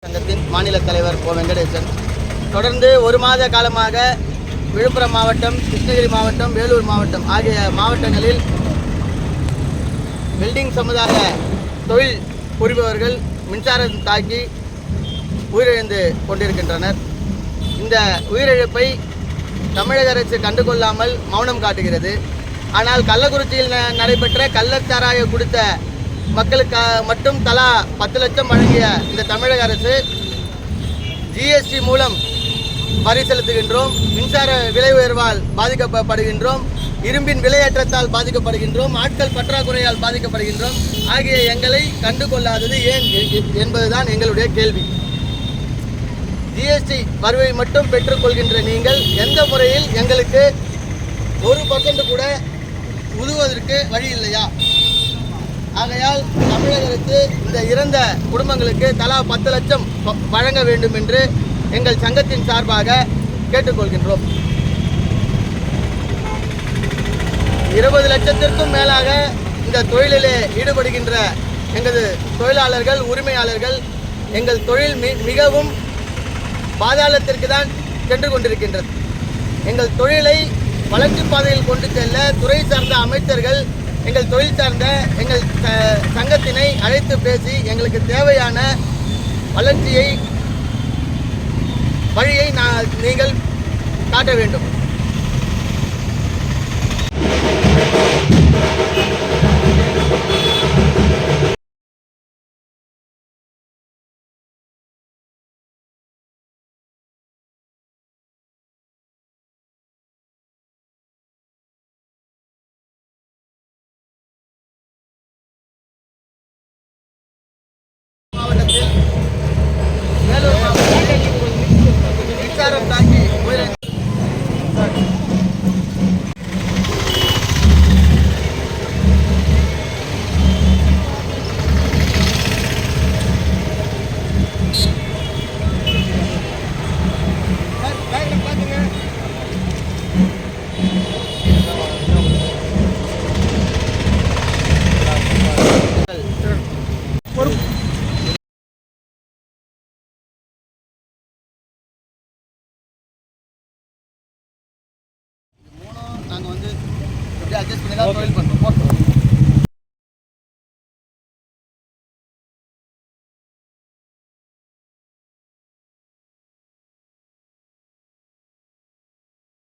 சங்கத்தின் மாநில தலைவர் ஓ வெங்கடேசன். தொடர்ந்து ஒரு மாத காலமாக விழுப்புரம் மாவட்டம், கிருஷ்ணகிரி மாவட்டம், வேலூர் மாவட்டம் ஆகிய மாவட்டங்களில் வெல்டிங் சமுதாய தொழில் புரிபவர்கள் மின்சாரம் தாக்கி உயிரிழந்து கொண்டிருக்கின்றனர். இந்த உயிரிழப்பை தமிழக அரசு கண்டுகொள்ளாமல் மௌனம் காட்டுகிறது. ஆனால் கள்ளக்குறிச்சியில் நடைபெற்ற கள்ளச்சாராய குடித்த மக்களுக்கு மட்டும் தலா 10 லட்சம் வழங்கிய இந்த தமிழக அரசு ஜிஎஸ்டி மூலம் வரி செலுத்துகின்றோம், மின்சார விலை உயர்வால் பாதிக்கப்படுகின்றோம், இரும்பின் விலையேற்றத்தால் பாதிக்கப்படுகின்றோம், ஆட்கள் பற்றாக்குறையால் பாதிக்கப்படுகின்றோம் ஆகிய எங்களை கண்டுகொள்ளாதது ஏன் என்பதுதான் எங்களுடைய கேள்வி. ஜிஎஸ்டி வருவை மட்டும் பெற்றுக்கொள்கின்ற நீங்கள் எந்த முறையில் எங்களுக்கு 1% கூட உதவுவதற்கு வழி இல்லையா? ஆகையால் தமிழக அரசு இந்த இறந்த குடும்பங்களுக்கு தலா 10 லட்சம் வழங்க வேண்டும் என்று எங்கள் சங்கத்தின் சார்பாக கேட்டுக்கொள்கின்றோம். 20 லட்சத்திற்கும் மேலாக இந்த தொழிலிலே ஈடுபடுகின்ற எங்களது தொழிலாளர்கள், உரிமையாளர்கள், எங்கள் தொழில் மிகவும் பாதாளத்திற்கு தான் சென்று கொண்டிருக்கின்றது. எங்கள் தொழிலை வளர்ச்சி பாதையில் கொண்டு செல்ல துறை சார்ந்த அமைச்சர்கள் எங்கள் தொழில் சார்ந்த எங்கள் சங்கத்தினை அழைத்து பேசி எங்களுக்கு தேவையான வழியை நீங்கள் காட்ட வேண்டும். வேலூர் மாவட்டத்தில் மின்சாரம் தாக்கி நாங்கள் எப்படி அட்ஜஸ்ட் பண்ணி தான் தொழில் பண்ணுறோம்.